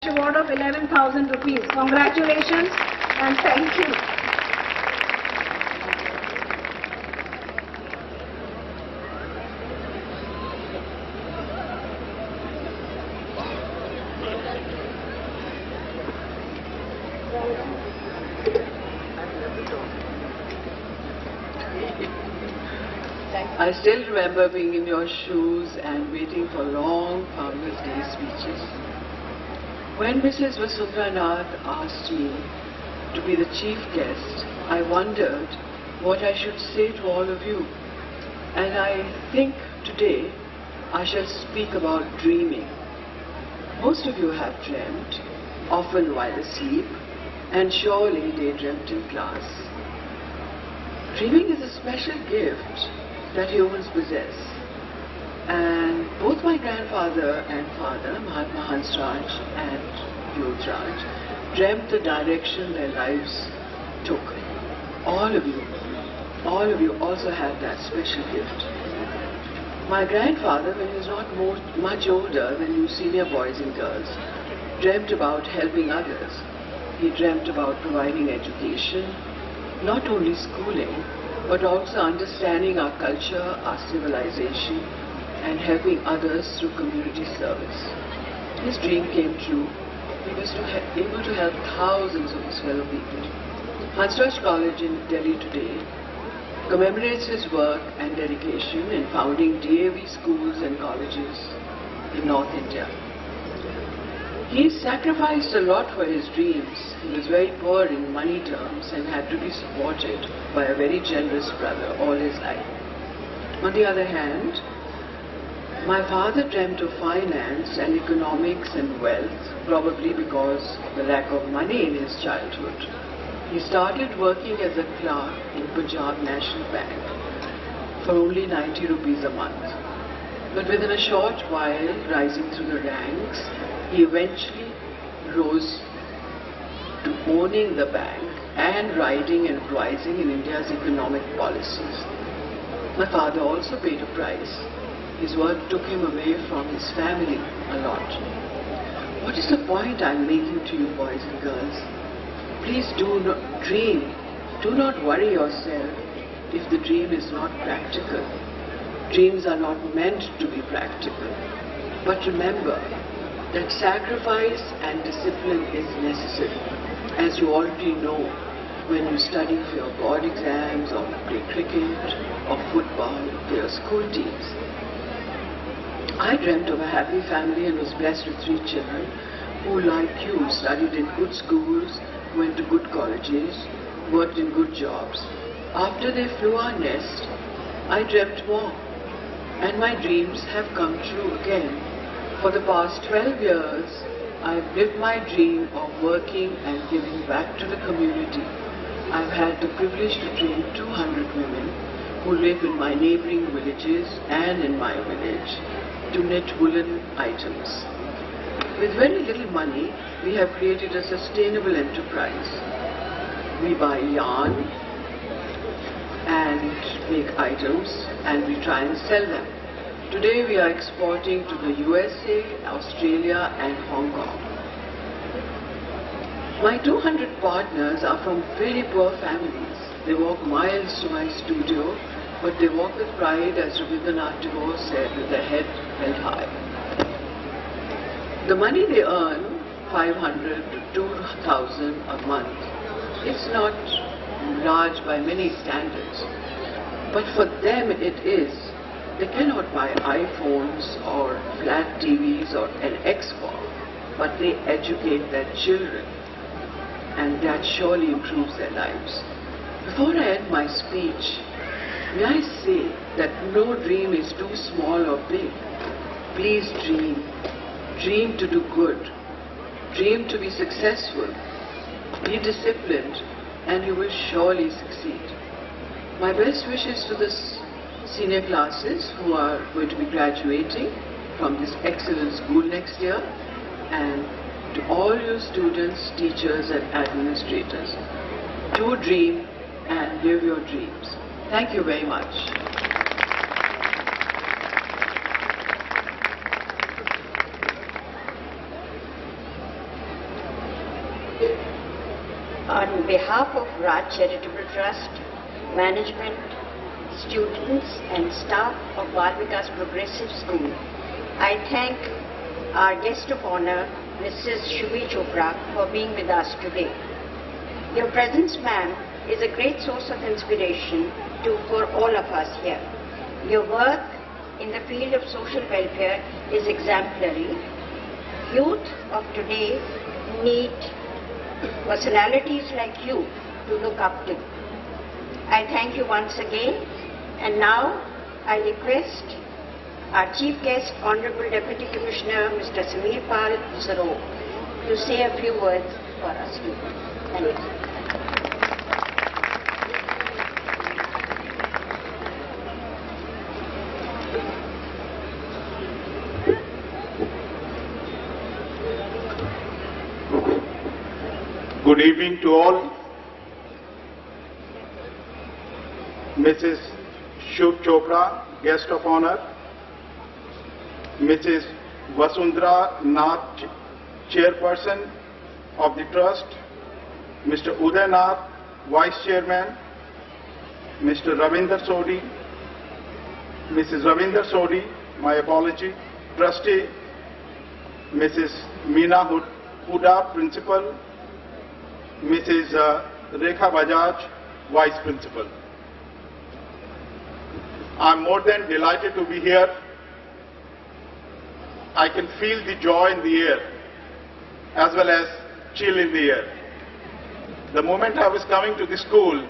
award of 11,000 rupees. Congratulations and thank you. I still remember being in your shoes and waiting for long Founders' Day speeches. When Mrs. Vasundranath asked me to be the chief guest, I wondered what I should say to all of you. And I think today I shall speak about dreaming. Most of you have dreamt, often while asleep, and surely they dreamt in class. Dreaming is a special gift that humans possess. And both my grandfather and father, Mahatma Hansraj and Yodhraj, dreamt the direction their lives took. All of you also have that special gift. My grandfather, when he was not much older than you senior boys and girls, dreamt about helping others. He dreamt about providing education, not only schooling, but also understanding our culture, our civilization, and helping others through community service. His dream came true. He was able to help thousands of his fellow people. Hansraj College in Delhi today commemorates his work and dedication in founding DAV schools and colleges in North India. He sacrificed a lot for his dreams. He was very poor in money terms and had to be supported by a very generous brother all his life. On the other hand, my father dreamt of finance and economics and wealth, probably because of the lack of money in his childhood. He started working as a clerk in Punjab National Bank for only 90 rupees a month. But within a short while, rising through the ranks, he eventually rose to owning the bank and writing and advising in India's economic policies. My father also paid a price. His work took him away from his family a lot. What is the point I'm making to you, boys and girls? Please do not dream. Do not worry yourself if the dream is not practical. Dreams are not meant to be practical. But remember that sacrifice and discipline is necessary, as you already know when you study for your board exams or play cricket or football for your school teams. I dreamt of a happy family and was blessed with 3 children who, like you, studied in good schools, went to good colleges, worked in good jobs. After they flew our nest, I dreamt more, and my dreams have come true again. For the past 12 years, I've lived my dream of working and giving back to the community. I've had the privilege to train 200 women who live in my neighboring villages and in my village to knit woolen items. With very little money, we have created a sustainable enterprise. We buy yarn and make items and we try and sell them. Today we are exporting to the USA, Australia and Hong Kong. My 200 partners are from very poor families. They walk miles to my studio, but they walk with pride, as Rabindranath Tagore said, with their head held high. The money they earn, 500 to 2,000 a month, it's not large by many standards, but for them it is. They cannot buy iPhones or flat TVs or an Xbox, but they educate their children, and that surely improves their lives. Before I end my speech, may I say that no dream is too small or big. Please dream. Dream to do good. Dream to be successful. Be disciplined, and you will surely succeed. My best wishes to the senior classes who are going to be graduating from this excellent school next year, and to all you students, teachers and administrators. Do dream and live your dreams. Thank you very much. On behalf of Raj Charitable Trust, management, students and staff of Bal Vikas Progressive School, I thank our guest of honor, Mrs. Shubhi Chopra, for being with us today. Your presence, ma'am, is a great source of inspiration for all of us here. Your work in the field of social welfare is exemplary. Youth of today need personalities like you to look up to. I thank you once again, and now I request our Chief Guest, Honorable Deputy Commissioner Mr. Samir Pal Saroo, to say a few words for our students. Thank you. Good evening to all. Mrs. Shubh Chopra, guest of honor. Mrs. Vasundhara Nath, chairperson of the trust. Mr. Uday Nath, vice chairman. Mr. Ravinder Sodhi, Mrs. Ravinder Sodhi, my apology, trustee. Mrs. Meena Huda, principal. Mrs. Rekha Bajaj, Vice Principal. I'm more than delighted to be here. I can feel the joy in the air as well as chill in the air. The moment I was coming to the school,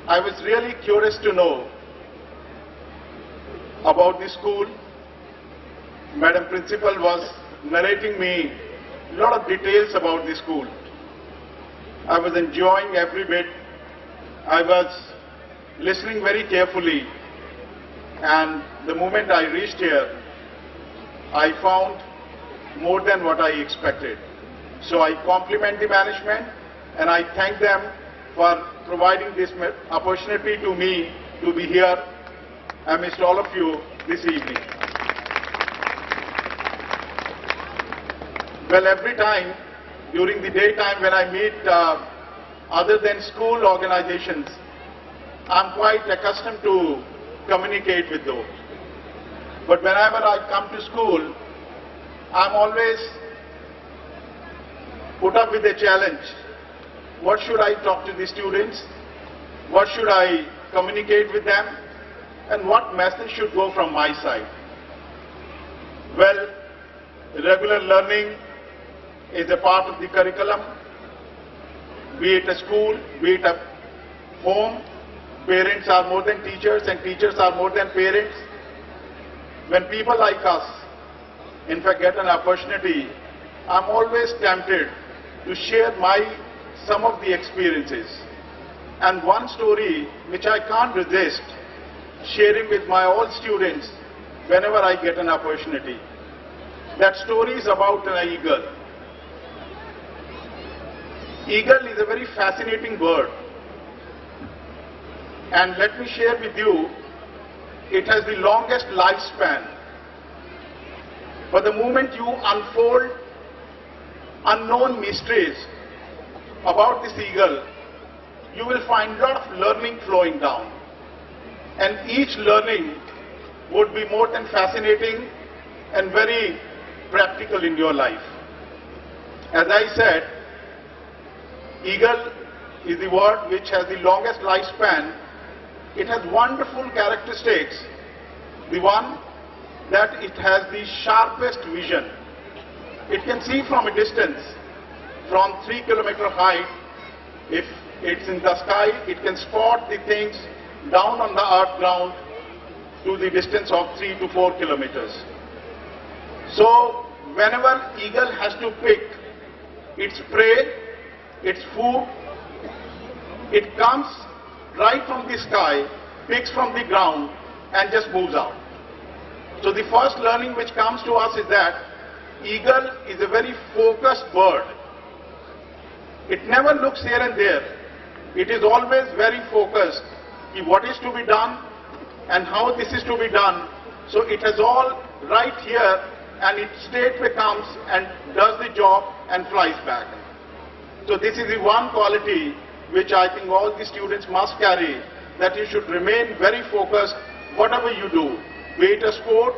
I was really curious to know about the school. Madam Principal was narrating me a lot of details about the school. I was enjoying every bit. I was listening very carefully, and the moment I reached here, I found more than what I expected. So I compliment the management and I thank them for providing this opportunity to me to be here amidst all of you this evening. Well, every time during the daytime when I meet other than school organizations, I'm quite accustomed to communicate with those. But whenever I come to school, I'm always put up with a challenge. What should I talk to the students? What should I communicate with them? And what message should go from my side? Well, regular learning is a part of the curriculum, be it a school, be it a home. Parents are more than teachers and teachers are more than parents. When people like us, in fact, get an opportunity, I'm always tempted to share some of the experiences. And one story which I can't resist sharing with my all students whenever I get an opportunity. That story is about an eagle. Eagle is a very fascinating bird. And let me share with you, it has the longest lifespan. But the moment you unfold unknown mysteries about this eagle, you will find a lot of learning flowing down. And each learning would be more than fascinating and very practical in your life. As I said, eagle is the bird which has the longest lifespan. It has wonderful characteristics. The one that it has the sharpest vision. It can see from a distance, from 3-kilometer height. If it's in the sky, it can spot the things down on the earth ground to the distance of 3 to 4 kilometers. So whenever eagle has to pick its prey, its food, it comes right from the sky, picks from the ground and just moves out. So the first learning which comes to us is that eagle is a very focused bird. It never looks here and there. It is always very focused on what is to be done and how this is to be done. So it has all right here and it straightway comes and does the job and flies back. So this is the one quality which I think all the students must carry, that you should remain very focused whatever you do, be it a sport,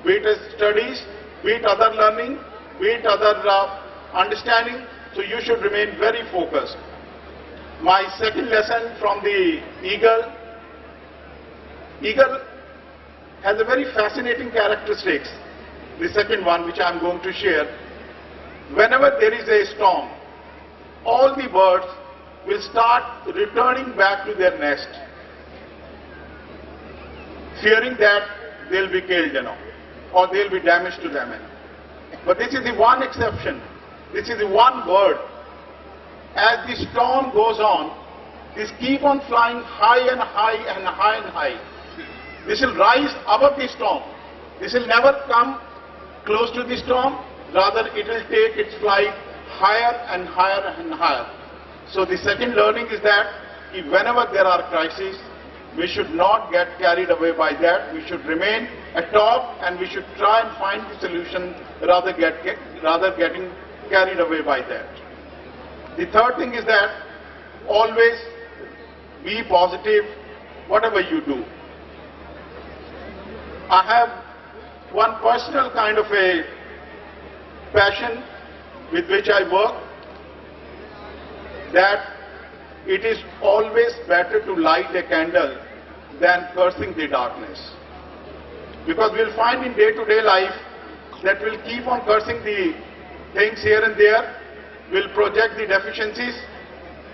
be it a studies, be it other learning, be it other understanding. So you should remain very focused. My second lesson from the Eagle. Eagle has a very fascinating characteristics. The second one which I am going to share. Whenever there is a storm, all the birds will start returning back to their nest, fearing that they'll be killed, or they'll be damaged to them. But this is the one exception. This is the one bird. As the storm goes on, this keep on flying high and high and high and high. This will rise above the storm. This will never come close to the storm. Rather, it will take its flight higher and higher and higher. So the second learning is that whenever there are crises, we should not get carried away by that. We should remain atop and we should try and find the solution rather getting carried away by that. The third thing is that always be positive whatever you do. I have one personal kind of a passion with which I work, that it is always better to light a candle than cursing the darkness. Because we'll find in day-to-day life that we'll keep on cursing the things here and there, we'll project the deficiencies,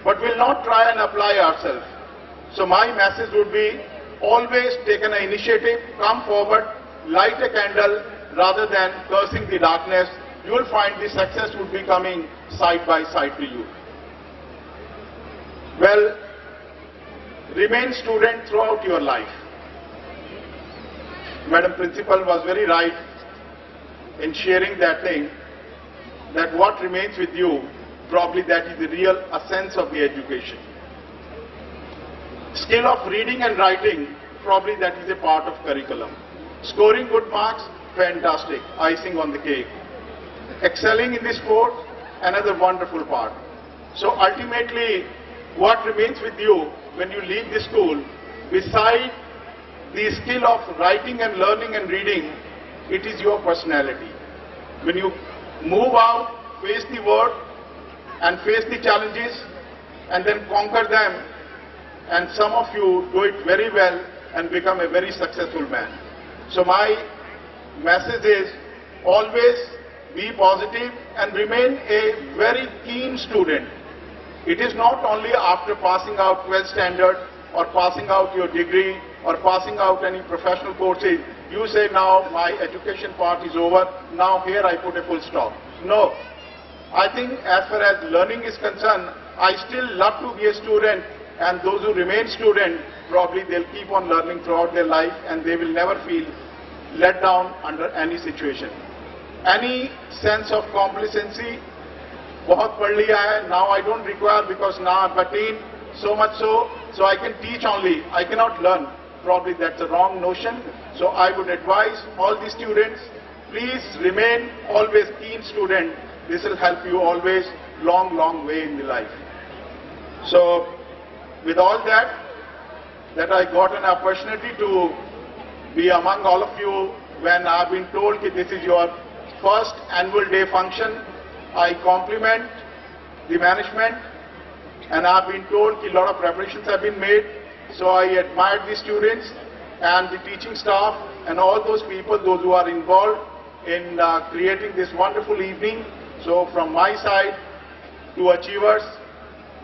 but we'll not try and apply ourselves. So my message would be, always take an initiative, come forward, light a candle rather than cursing the darkness. You will find the success would be coming side by side to you. Well, remain student throughout your life. Madam Principal was very right in sharing that thing, that what remains with you, probably that is the real essence of the education. Skill of reading and writing, probably that is a part of curriculum. Scoring good marks, fantastic, icing on the cake. Excelling in the sport, another wonderful part. So ultimately, what remains with you when you leave the school, beside the skill of writing and learning and reading, it is your personality. When you move out, face the world and face the challenges and then conquer them, and some of you do it very well and become a very successful man. So my message is, always be positive and remain a very keen student. It is not only after passing out 12th standard or passing out your degree or passing out any professional courses, you say now my education part is over, now here I put a full stop. No. I think as far as learning is concerned, I still love to be a student, and those who remain student, probably they'll keep on learning throughout their life and they will never feel let down under any situation. Any sense of complacency, बहुत पढ़ लिया है, now I don't require because now I'm 13, so much so I can teach only, I cannot learn. Probably that's a wrong notion. So I would advise all the students, please remain always keen student. This will help you always long way in the life. So with all that I got an opportunity to be among all of you when I've been told that this is your first annual day function. I compliment the management, and I've been told that a lot of preparations have been made. So I admire the students and the teaching staff and all those people, those who are involved in creating this wonderful evening. So from my side to achievers,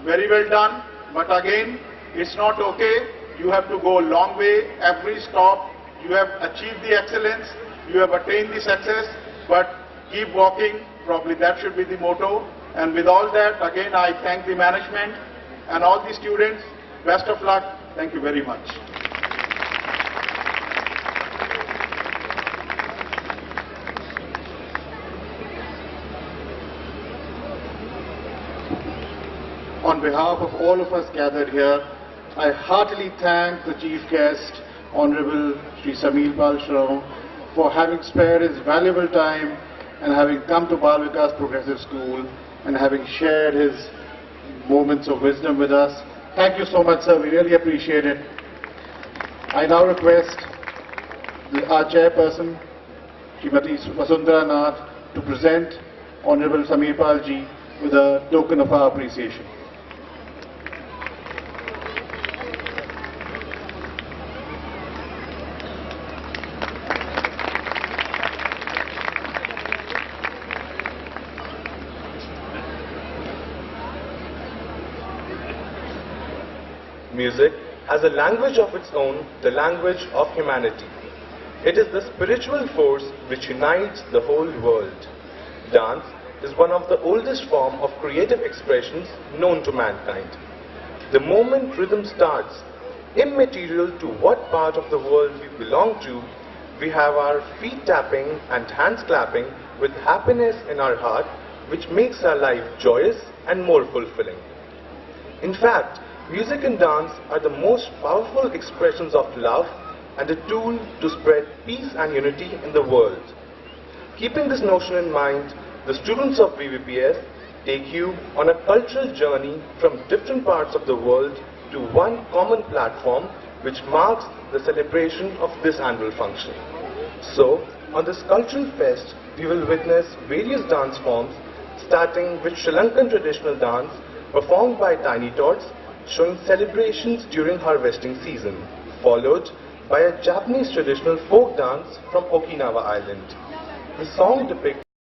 very well done. But again, it's not okay. You have to go a long way. Every stop, you have achieved the excellence, you have attained the success, but keep walking. Probably that should be the motto. And with all that, again, I thank the management and all the students. Best of luck. Thank you very much. On behalf of all of us gathered here, I heartily thank the chief guest, Honorable Shri Samir Pal Sharma, for having spared his valuable time and having come to Bal Vikas Progressive School and having shared his moments of wisdom with us. Thank you so much, sir. We really appreciate it. I now request our chairperson, Srimati Vasundhara Nath, to present Honorable Samir Pal ji with a token of our appreciation. Music has a language of its own, the language of humanity. It is the spiritual force which unites the whole world. Dance is one of the oldest forms of creative expressions known to mankind. The moment rhythm starts, immaterial to what part of the world we belong to, we have our feet tapping and hands clapping with happiness in our heart, which makes our life joyous and more fulfilling. In fact, music and dance are the most powerful expressions of love and a tool to spread peace and unity in the world. Keeping this notion in mind, the students of VVPS take you on a cultural journey from different parts of the world to one common platform which marks the celebration of this annual function. So, on this cultural fest, we will witness various dance forms, starting with Sri Lankan traditional dance performed by Tiny Tots, showing celebrations during harvesting season, followed by a Japanese traditional folk dance from Okinawa Island. The song depicts